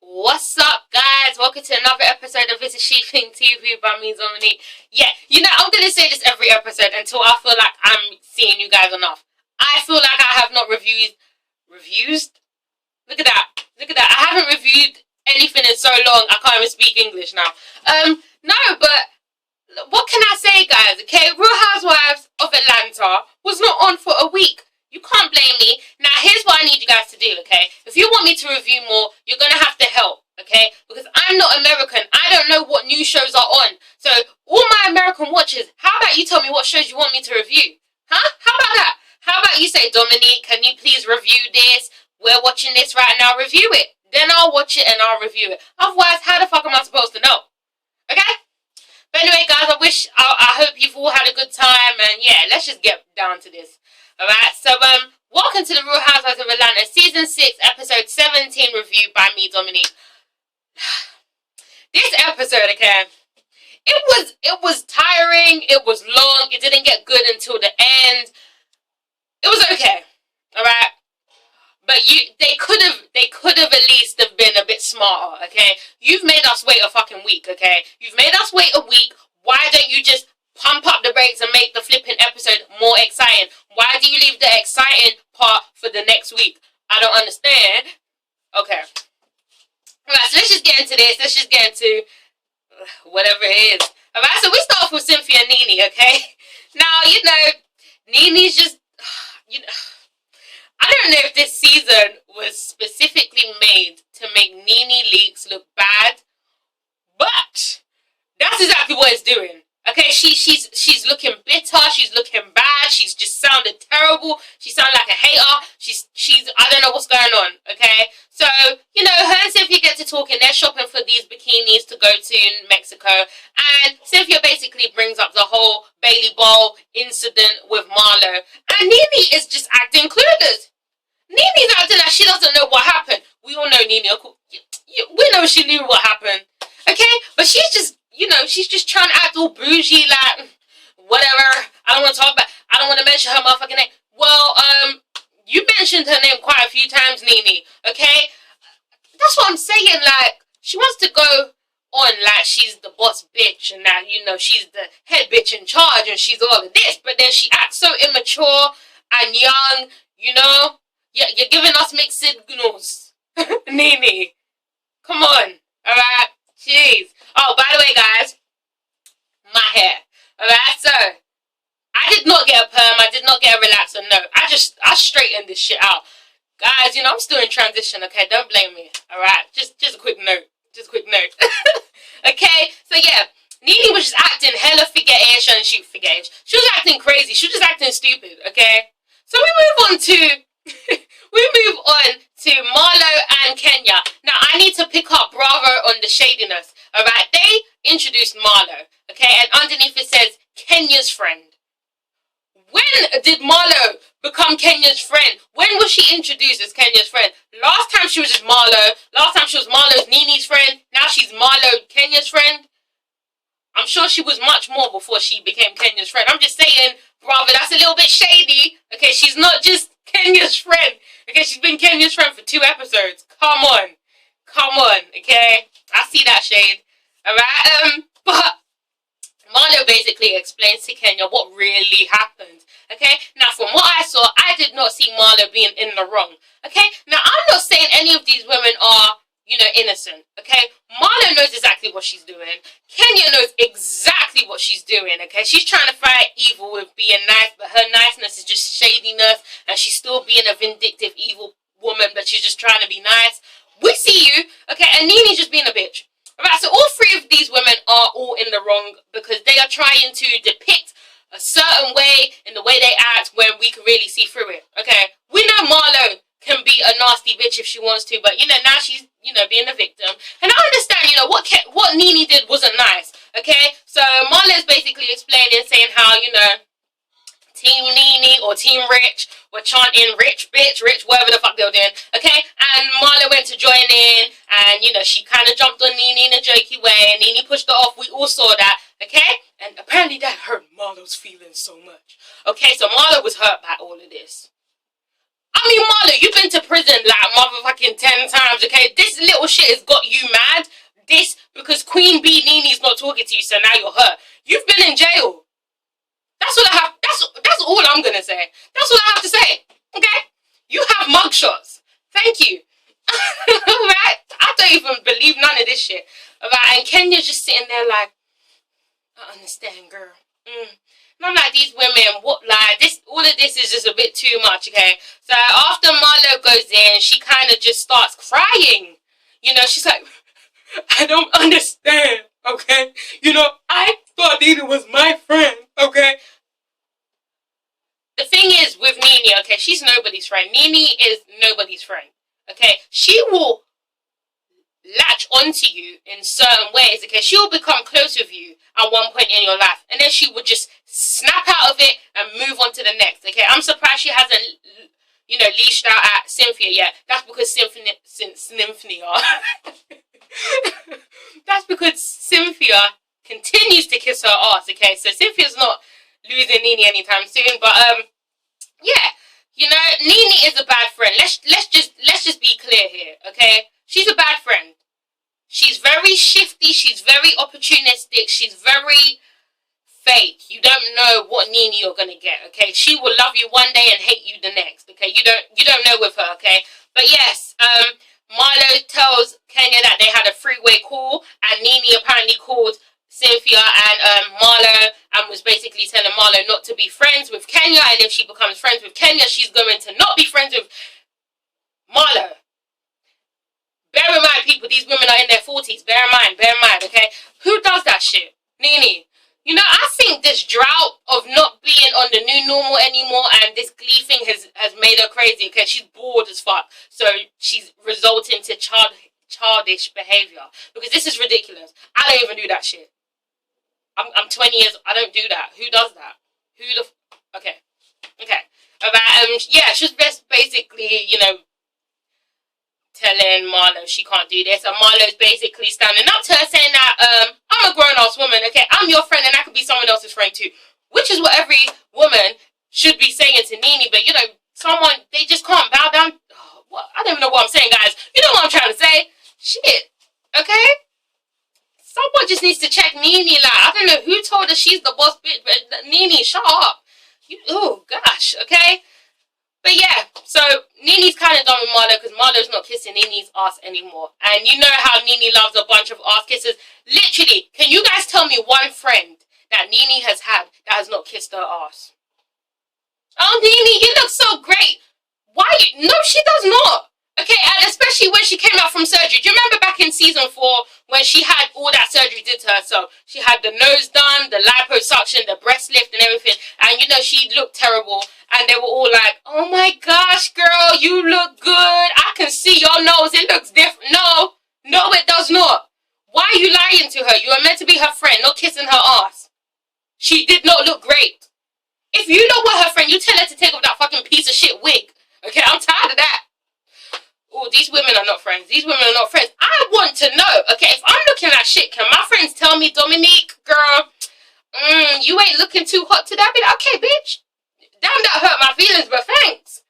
What's up, guys? Welcome to another episode of ItsASheThIngTV by me, Dominique. Yeah, I'm going to say this every episode until I feel like I'm seeing you guys enough. I feel like I have not reviewed... Look at that. I haven't reviewed anything in so long, I can't even speak English now. No, but what can I say, guys? Okay, Real Housewives of Atlanta was not on for a week. You can't blame me. Now, here's what I need you guys to do, okay? If you want me to review more, you're going to have to help, okay? Because I'm not American. I don't know what new shows are on. So, all my American watchers, how about you tell me what shows you want me to review? Huh? How about that? How about you say, Dominique, can you please review this? We're watching this right now. Review it. Then I'll watch it and I'll review it. Otherwise, how the fuck am I supposed to know? Okay? But anyway, guys, I hope you've all had a good time. And yeah, let's just get down to this. Alright, so welcome to the Real Housewives of Atlanta Season 6, Episode 17 review by me, Dominique. This episode, okay, it was tiring, it was long, it didn't get good until the end. It was okay, alright? But they could have at least have been a bit smarter, okay? You've made us wait a fucking week, okay? You've made us wait a week. Why don't you just pump up the brakes and make the flipping episode more exciting? Why do you leave the exciting part for the next week? I don't understand. Okay. Alright, so let's just get into this. Let's just get into whatever it is. Alright, so we start off with Cynthia and Nene, okay? Now, Nene's just, I don't know if this season was specifically made to make Nene Leakes look bad, but that's exactly what it's doing. Okay, she's looking bitter, she's looking bad, she's just sounded terrible, she sounded like a hater, she's I don't know what's going on, okay? So, her and Cynthia get to talking, they're shopping for these bikinis to go to Mexico, and Cynthia basically brings up the whole Bailey Bowl incident with Marlo, and Nene is just acting clueless. Nene's acting like she doesn't know what happened. We all know Nene, we know she knew what happened, okay? But she's just, she's just trying to act all bougie, like, whatever. I don't want to talk about, I don't want to mention her motherfucking name. Well, you mentioned her name quite a few times, Nene, okay? That's what I'm saying, like, she wants to go on like she's the boss bitch and that, she's the head bitch in charge and she's all of this, but then she acts so immature and young, You're giving us mixed signals. Nene, come on, alright? Jeez. Oh, by the way, guys, my hair. Alright, so I did not get a perm, I did not get a relaxer, no. I straightened this shit out. Guys, I'm still in transition, okay? Don't blame me. Alright? Just a quick note. Okay, so yeah, Nene was just acting hella figure-ish and she was acting crazy. She was just acting stupid, okay? So we move on to Marlo and Kenya. Now, I need to pick up Bravo on the shadiness, alright? They introduced Marlo, okay? And underneath it says, Kenya's friend. When did Marlo become Kenya's friend? When was she introduced as Kenya's friend? Last time she was just Marlo. Last time she was Marlo's Nene's friend. Now she's Marlo, Kenya's friend. I'm sure she was much more before she became Kenya's friend. I'm just saying, Bravo, that's a little bit shady. Okay, she's not just Kenya's friend. Okay, she's been Kenya's friend for 2 episodes. Come on, okay? I see that shade. Alright, but Marlo basically explains to Kenya what really happened. Okay, now from what I saw, I did not see Marlo being in the wrong. Okay, now I'm not saying any of these women are, innocent. Okay, Marlo knows exactly what she's doing. Kenya knows exactly what she's doing. Okay, she's trying to fight evil with being nice, but her niceness is just shadiness, and she's still being a vindictive, evil woman, but she's just trying to be nice. We see you. Okay, and Nene's just being a bitch. Alright, so all 3 of these women are all in the wrong because they are trying to depict a certain way in the way they act when we can really see through it. Okay, we know Marlo can be a nasty bitch if she wants to, but now she's being a victim, and I understand what Nene did wasn't nice. Okay, so Marlo's basically explaining, saying how Team Nene or Team Rich were chanting rich bitch, rich, whatever the fuck they were doing, okay? And Marlo went to join in, and, she kind of jumped on Nene in a jokey way, and Nene pushed her off. We all saw that, okay? And apparently that hurt Marlo's feelings so much. Okay, so Marlo was hurt by all of this. I mean, Marlo, you've been to prison like motherfucking 10 times, okay? This little bullshit has got you mad. This, because Queen Bee Nene's not talking to you, so now you're hurt. You've been in jail. That's what I have, that's all I'm gonna say. That's what I have to say, okay? You have mugshots. Thank you. Right? I don't even believe none of this shit. Right? And Kenya's just sitting there like, I understand, girl. And I'm like, these women, what, like, this, all of this is just a bit too much, okay? So after Marlo goes in, she kind of just starts crying. You know, she's like, I don't understand, okay? You know, I thought Nene was my friend, okay? The thing is with Nene, okay, she's nobody's friend. Nene is nobody's friend, okay? She will latch onto you in certain ways, okay? She will become close with you at one point in your life, and then she would just snap out of it and move on to the next, okay? I'm surprised she hasn't, you know, leashed out at Cynthia yet. That's because Cynthia that's because Cynthia continues to kiss her ass, okay? So Cynthia's not losing Nene anytime soon, but yeah, you know, Nene is a bad friend. Let's just be clear here, okay? She's a bad friend. She's very shifty, she's very opportunistic, she's very fake. You don't know what Nene you're gonna get, okay? She will love you one day and hate you the next, okay? You don't know with her, okay? But yes, Marlo tells Kenya that they had a three-way call, and Nene apparently called Cynthia and Marlo and was basically telling Marlo not to be friends with Kenya, and if she becomes friends with Kenya, she's going to not be friends with Marlo. Bear in mind, people, these women are in their 40s. Bear in mind, okay? Who does that shit? Nene. You know, I think this drought of not being on the new normal anymore and this Glee thing has made her crazy, okay? She's bored as fuck. So she's resulting to childish behavior. Because this is ridiculous. I don't even do that shit. I'm 20 years, I don't do that. Who does that? Who the... Okay. Yeah, she's basically, you know, telling Marlo she can't do this, and Marlo's basically standing up to her saying that I'm a grown-ass woman, okay? I'm your friend and I could be someone else's friend too, which is what every woman should be saying to Nene, but you know, they just can't bow down. Oh, what? I don't even know what I'm saying, guys. You know what I'm trying to say? Shit, okay? Someone just needs to check Nene, like, I don't know who told her she's the boss bitch, but Nene, shut up. Oh, gosh, okay? But yeah, so Nene's kind of done with Marlo because Marlo's not kissing Nene's ass anymore. And you know how Nene loves a bunch of ass kisses. Literally, can you guys tell me one friend that Nene has had that has not kissed her ass? Oh, Nene, you look so great. Why? No, she does not. Okay, and especially when she came out from surgery. Do you remember back in season 4 when she had all that surgery did to her? So she had the nose done, the liposuction, the breast lift and everything. And you know, she looked terrible. And they were all like, oh my gosh, girl, you look good. I can see your nose. It looks different. No, it does not. Why are you lying to her? You are meant to be her friend, not kissing her ass. She did not look great. If you don't want her friend, you tell her to take off that fucking piece of shit wig. Okay, I'm tired of that. Oh, these women are not friends. These women are not friends. I want to know, okay, if I'm looking at shit, can my friends tell me, Dominique, girl, you ain't looking too hot today? I'll be like, okay, bitch. Damn, that hurt my feelings, but thanks.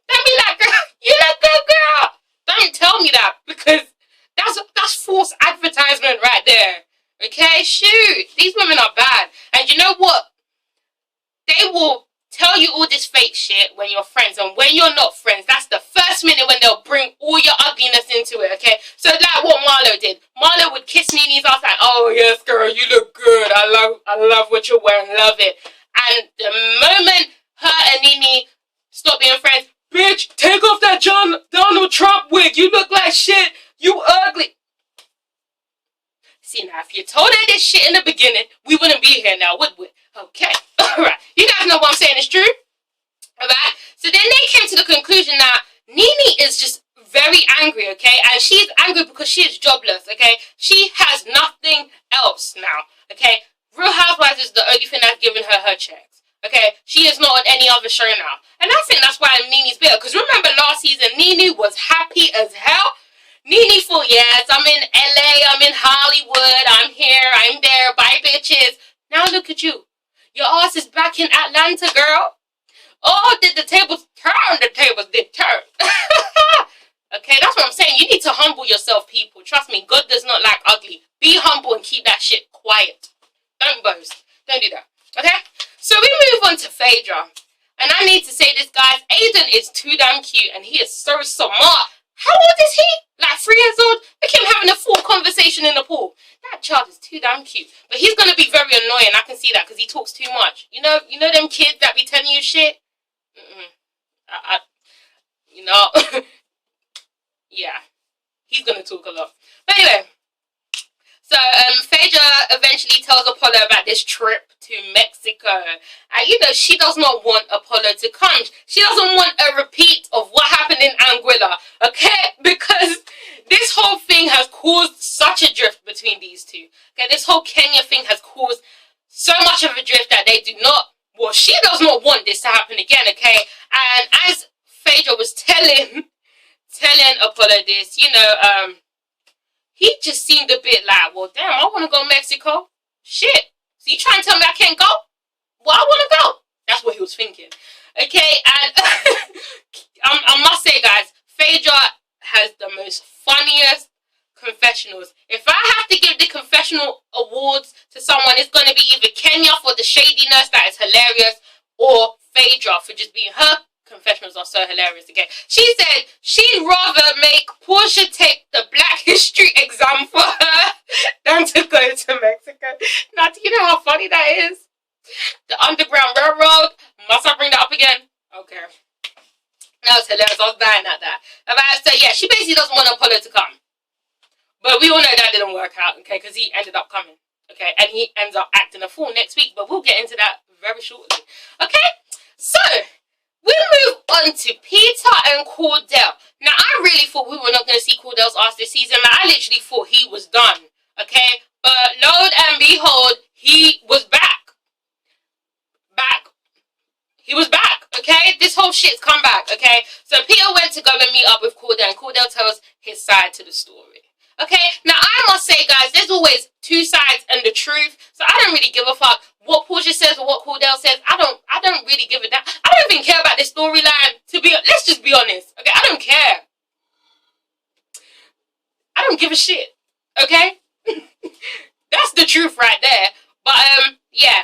Don't be like, girl, you look good, girl. Don't tell me that, because that's false advertisement right there. Okay, shoot. These women are bad. And you know what? They will tell you all this fake shit when you're friends, and when you're not friends, that's the first minute when they'll bring all your ugliness into it, okay? So like what Marlo did. Marlo would kiss Nene's ass like, oh yes, girl, you look good. I love what you're wearing, love it. And the moment her and Nene stop being friends, bitch, take off that Donald Trump wig. You look like shit. You ugly. See, now, if you told her this shit in the beginning, we wouldn't be here now, would we? Okay. Alright. You guys know what I'm saying is true? Alright? So then they came to the conclusion that Nene is just very angry, okay? And she's angry because she is jobless, okay? She has nothing else now, okay? Real Housewives is the only thing that's giving her checks, okay? She is not on any other show now. And I think that's why Nene's bitter. Because remember last season, Nene was happy as hell. Nene for yes, I'm in LA, I'm in Hollywood, I'm here, I'm there, bye bitches. Now look at you. Your ass is back in Atlanta, girl. Oh, did the tables turn? The tables did turn. Okay, that's what I'm saying. You need to humble yourself, people. Trust me, God does not like ugly. Be humble and keep that shit quiet. Don't boast. Don't do that. Okay? So we move on to Phaedra. And I need to say this, guys. Aiden is too damn cute and he is so smart. How old is he? Like 3 years old? Look at him having a full conversation in the pool. That child is too damn cute. But he's going to be very annoying. I can see that because he talks too much. You know them kids that be telling you shit? You know, yeah, he's going to talk a lot. But anyway, so Phaedra eventually tells Apollo about this trip to Mexico. And you know, she does not want Apollo to come. She doesn't want a repeat of what happened in Anguilla, okay? Because this whole thing has caused such a drift between these two. Okay, this whole Kenya thing has caused so much of a drift that they do not, well, she does not want this to happen again, okay? And as Phaedra was telling Apollo this, you know, he just seemed a bit like, well, damn, I want to go to Mexico. Shit. So you trying to tell me I can't go? Well, I want to go. That's what he was thinking. Okay, and I must say, guys, Phaedra has the most funniest confessionals. If I have to give the confessional awards to someone, it's going to be either Kenya for the shadiness, that is hilarious, or Phaedra for just being her. Confessionals are so hilarious. Okay, she said she'd rather make Portia take the Black History exam for her than to go to Mexico. Now, do you know how funny that is? The Underground Railroad. Must I bring that up again? Okay, that was hilarious. I was dying at that. So yeah, she basically doesn't want Apollo to come, but we all know that didn't work out. Okay, because he ended up coming. Okay, and he ends up acting a fool next week. But we'll get into that very shortly. Okay, so we move on to Peter and Cordell. Now, I really thought we were not going to see Cordell's ass this season. Like, I literally thought he was done. Okay? But lo and behold, he was back. He was back. Okay? This whole shit's come back. Okay? So Peter went to go and meet up with Cordell. And Cordell tells his side to the story. Okay? Now, I must say, guys, there's always two sides and the truth. So I don't really give a fuck what Portia says or what Cordell says. I don't really give a damn. I don't even care about this storyline. Let's just be honest. Okay, I don't care. I don't give a shit. Okay, that's the truth right there. But yeah,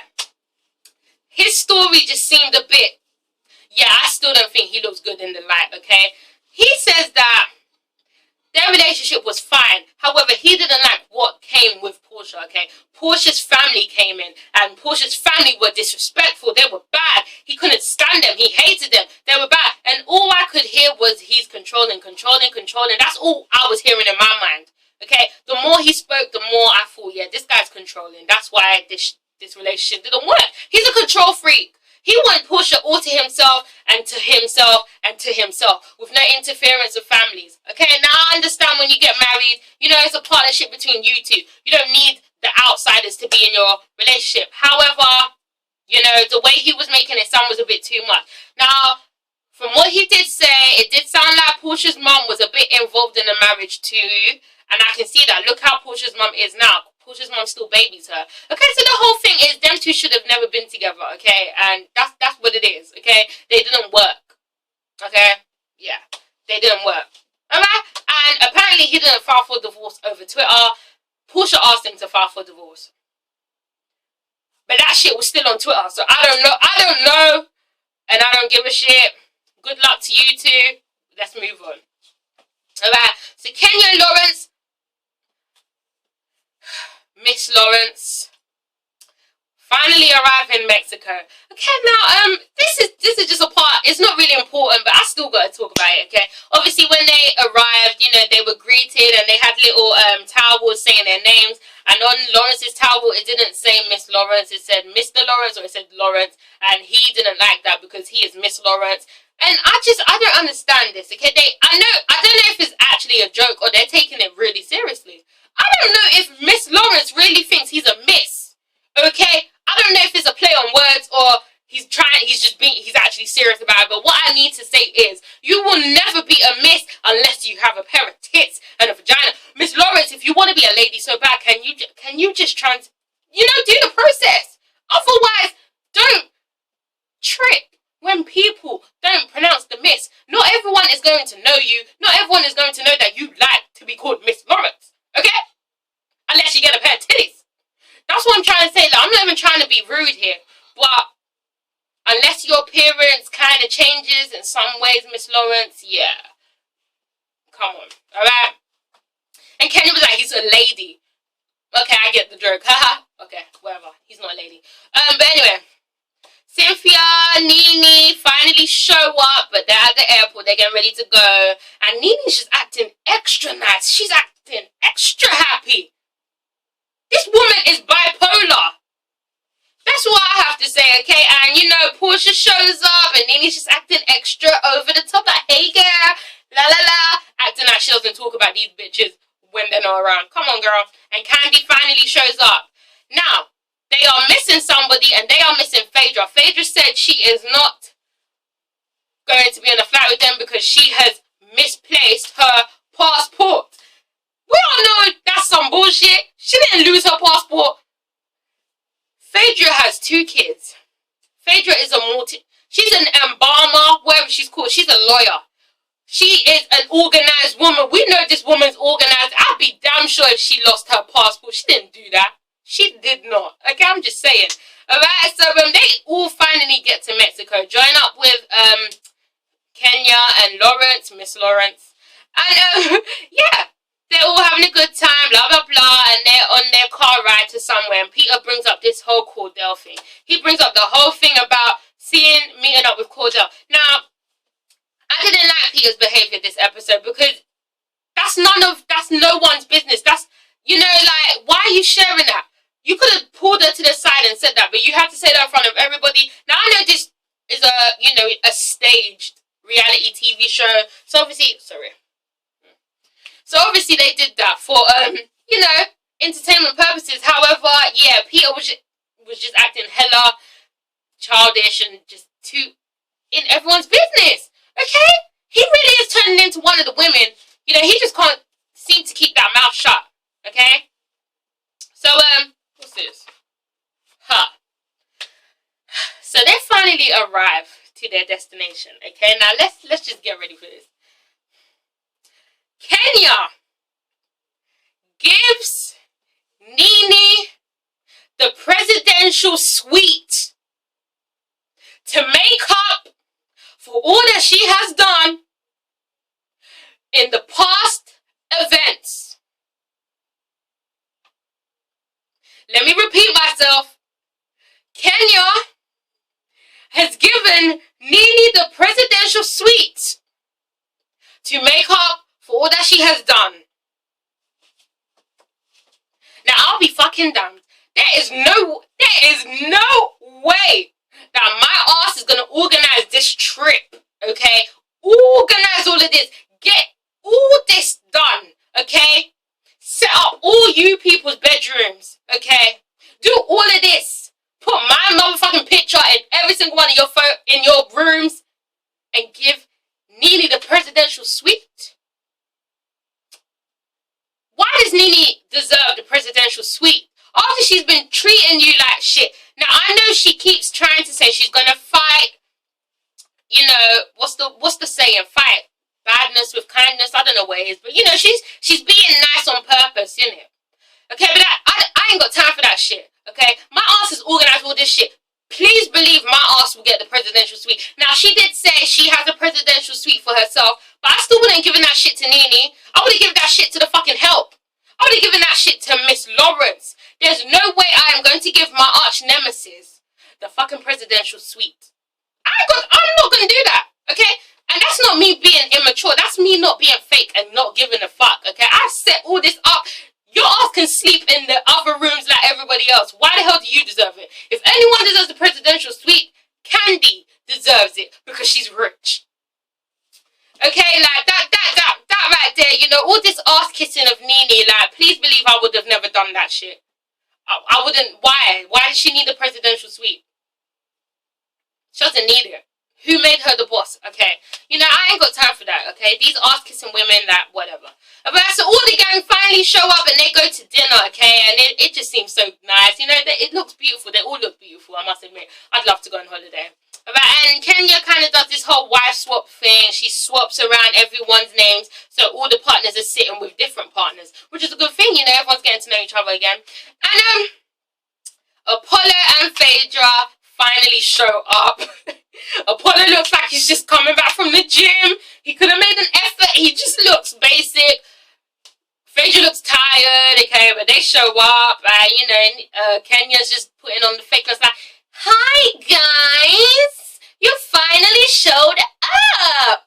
his story just seemed a bit. Yeah, I still don't think he looks good in the light. Okay, he says that their relationship was fine. However, he didn't like what came with Portia, okay? Portia's family came in, and Portia's family were disrespectful. They were bad. He couldn't stand them. He hated them. They were bad. And all I could hear was he's controlling. That's all I was hearing in my mind, okay? The more he spoke, the more I thought, yeah, this guy's controlling. That's why this relationship didn't work. He's a control freak. He wanted Portia all to himself and to himself and to himself with no interference of families. Okay, now I understand when you get married, you know, it's a partnership between you two. You don't need the outsiders to be in your relationship. However, you know, the way he was making it sound was a bit too much. Now, from what he did say, it did sound like Portia's mum was a bit involved in the marriage too. And I can see that. Look how Portia's mum is now. Portia's mum still babies her. Okay, so the whole thing is them two should have never been together, okay? And that's what it is, okay? They didn't work. Okay? Yeah. They didn't work. Alright? And apparently he didn't file for divorce over Twitter. Portia asked him to file for divorce. But that shit was still on Twitter, so I don't know. And I don't give a shit. Good luck to you two. Let's move on. Alright, so Kenya and Lawrence, Miss Lawrence, finally arrive in Mexico. Okay, now this is just a part. It's not really important, but I still got to talk about it. Okay, obviously when they arrived, you know, they were greeted and they had little towels saying their names. And on Lawrence's towel, it didn't say Miss Lawrence. It said Mr. Lawrence, or it said Lawrence. And he didn't like that because he is Miss Lawrence. And I don't understand this. Okay, I don't know if it's actually a joke or they're taking it really seriously. I don't know if Miss Lawrence really thinks he's a miss. Okay? I don't know if it's a play on words or he's actually serious about it. But what I need to say is, you will never be a miss unless you have a pair of tits and a vagina. Miss Lawrence, if you want to be a lady so bad, can you just try and, you know, do the process? Otherwise, don't trip when people don't pronounce the miss. Not everyone is going going to know you. Not everyone is going to know that you like to be called Miss Lawrence. Okay? Unless you get a pair of titties. That's what I'm trying to say. Like, I'm not even trying to be rude here. But unless your appearance kind of changes in some ways, Miss Lawrence, yeah. Come on. Alright? And Kenya was like, he's a lady. Okay, I get the joke. Haha. Okay, whatever. He's not a lady. But anyway. Cynthia, Nene finally show up, but they're at the airport. They're getting ready to go. And Nene's just acting extra nice. She's acting extra happy. This woman is bipolar. That's what I have to say, okay? And, you know, Portia shows up, and Nene's just acting extra over the top. Like, hey, girl. La, la, la. Acting like she doesn't talk about these bitches when they're not around. Come on, girl. And Candy finally shows up. Now, they are missing somebody, and they are missing Phaedra. Phaedra said she is not going to be on a flight with them because she has misplaced her passport. We all know that's some bullshit. She didn't lose her passport. Phaedra has 2 kids. Phaedra is she's an embalmer, whatever she's called. She's a lawyer. She is an organized woman. We know this woman's organized. I'd be damn sure if she lost her passport. She didn't do that. She did not. Okay, I'm just saying. Alright, so they all finally get to Mexico. Join up with Kenya and Lawrence, Miss Lawrence. And yeah, they're all having a good time, blah blah blah, and they're on their car ride to somewhere, and Peter brings up this whole Cordell thing. He brings up the whole thing about meeting up with Cordell. Now, I didn't like Peter's behavior this episode because that's no one's business. That's, you know, like, why are you sharing that? You could have pulled her to the side and said that, but you have to say that in front of everybody. Now, I know this is a staged reality TV show. So obviously, they did that for, you know, entertainment purposes. However, yeah, Peter was just acting hella childish and just too in everyone's business. Okay? He really is turning into one of the women. You know, he just can't seem to keep that mouth shut. Okay? So, what's this? So they finally arrive to their destination. Okay, now let's just get ready for this. Kenya gives Nene the presidential suite to make up for all that she has done in the past events. Let me repeat myself. Kenya has given Nene the presidential suite to make up for all that she has done. Now, I'll be fucking damned. There is no way that my ass is gonna organize this trip, okay? Organize all of this. Get all this done, okay? Set up all you people's bedrooms, okay? Do all of this. Put my motherfucking picture in every single one of your rooms and give Nene the presidential suite. Why does Nene deserve the presidential suite? After she's been treating you like shit. Now, I know she keeps trying to say she's gonna fight, you know, what's the saying? Fight badness with kindness. I don't know what it is, but you know, she's being nice on purpose, you know. Okay, but I ain't got time for that shit. Okay, my ass is organized all this shit. Please believe my ass will get the presidential suite. Now, she did say she has a presidential suite for herself, but I still wouldn't have given that shit to Nene. I would have given that shit to the fucking help. I would have given that shit to Miss Lawrence. There's no way I am going to give my arch nemesis the fucking presidential suite. I'm not going to do that, okay? And that's not me being immature. That's me not being fake and not giving a fuck, okay? I've set all this up. Your ass can sleep in the other rooms like everybody else. Why the hell do you deserve it? If anyone deserves the presidential suite, Candy deserves it because she's rich. Okay, like that right there, you know, all this ass kissing of Nene, like, please believe I would have never done that shit. I wouldn't. Why? Why does she need the presidential suite? She doesn't need it. Who made her the boss? Okay. You know, I ain't got time for that, okay? These ass-kissing women, that, whatever. But so all the gang finally show up and they go to dinner, okay? And it just seems so nice. You know, it looks beautiful. They all look beautiful, I must admit. I'd love to go on holiday. Right, and Kenya kind of does this whole wife swap thing. She swaps around everyone's names, so all the partners are sitting with different partners, which is a good thing, you know, everyone's getting to know each other again. And Apollo and Phaedra finally show up. Apollo looks like he's just coming back from the gym. He could have made an effort. He just looks basic. Phaedra looks tired, okay, but they show up, and you know, Kenya's just putting on the fake looks like, hi guys, you finally showed up.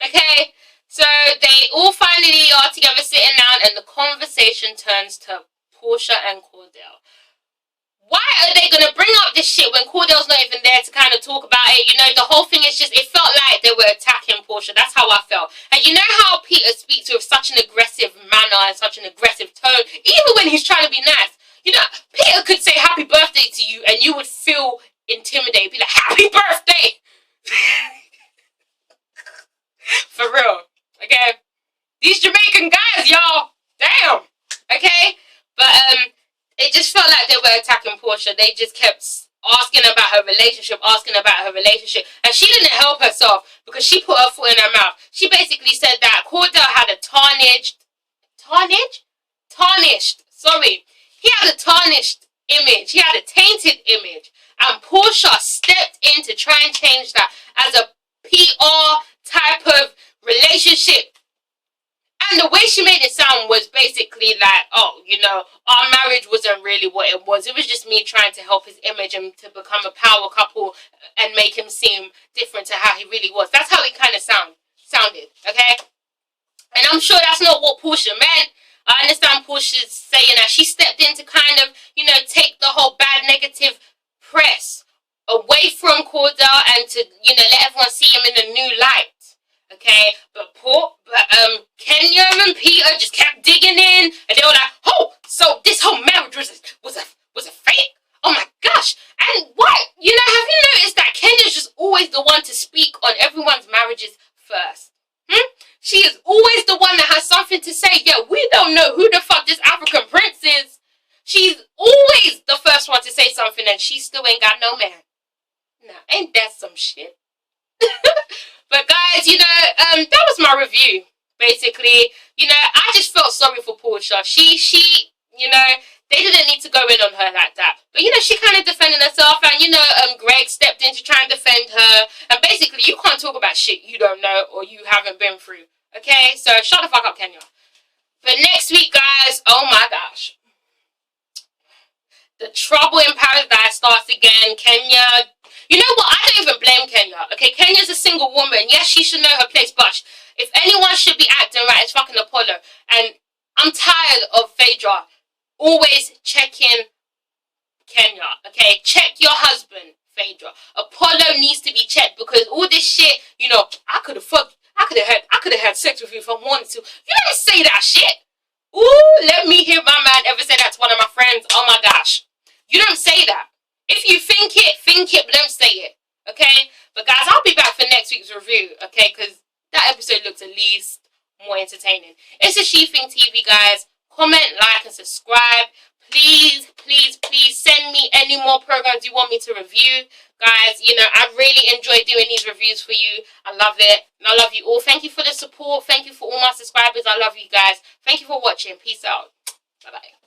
Okay, so they all finally are together sitting down, and the conversation turns to Portia and Cordell. Why are they going to bring up this shit when Cordell's not even there to kind of talk about it? You know, the whole thing is just, it felt like they were attacking Portia. That's how I felt. And you know how Peter speaks with such an aggressive manner and such an aggressive tone, even when he's trying to be nice. You know, Peter could say happy birthday to you and you would feel intimidated. Be like, happy birthday! For real. Okay? These Jamaican guys, y'all. Damn. Okay? But, it just felt like they were attacking Portia. They just kept asking about her relationship, and she didn't help herself because she put her foot in her mouth. She basically said that Cordell had a he had a tarnished image. He had a tainted image, and Portia stepped in to try and change that as a PR type of relationship. And the way she made it sound was basically like, oh, you know, our marriage wasn't really what it was. It was just me trying to help his image and to become a power couple and make him seem different to how he really was. That's how it kind of sounded, okay? And I'm sure that's not what Portia meant. I understand Portia's saying that she stepped in to kind of, you know, take the whole bad negative press away from Cordell and to, you know, let everyone see him in a new light. Okay, but Kenya and Peter just kept digging in, and they were like, "Oh, so this whole marriage was a fake? Oh my gosh!" And what? You know, have you noticed that Kenya's just always the one to speak on everyone's marriages first? She is always the one that has something to say. Yeah, we don't know who the fuck this African prince is. She's always the first one to say something, and she still ain't got no man. Now, ain't that some shit? But guys, you know, that was my review, basically. You know, I just felt sorry for Portia. She, you know, they didn't need to go in on her like that. But, you know, she kind of defended herself, and, you know, Greg stepped in to try and defend her. And basically, you can't talk about shit you don't know or you haven't been through. Okay? So, shut the fuck up, Kenya. But next week, guys, oh my gosh. The trouble in paradise starts again. Kenya, you know what? I don't even blame Kenya. Okay, Kenya's a single woman. Yes, she should know her place, but if anyone should be acting right, it's fucking Apollo. And I'm tired of Phaedra always checking Kenya. Okay, check your husband, Phaedra. Apollo needs to be checked because all this shit, you know, I could have had sex with you if I wanted to. You don't say that shit. Ooh, let me hear my man ever say that to one of my friends. Oh my gosh. You don't say that. If you think it, but don't say it. Okay? But guys, I'll be back for next week's review. Okay? Because that episode looks at least more entertaining. It's a She Thing TV, guys. Comment, like, and subscribe. Please, please, please send me any more programs you want me to review. Guys, you know, I really enjoy doing these reviews for you. I love it. And I love you all. Thank you for the support. Thank you for all my subscribers. I love you guys. Thank you for watching. Peace out. Bye-bye.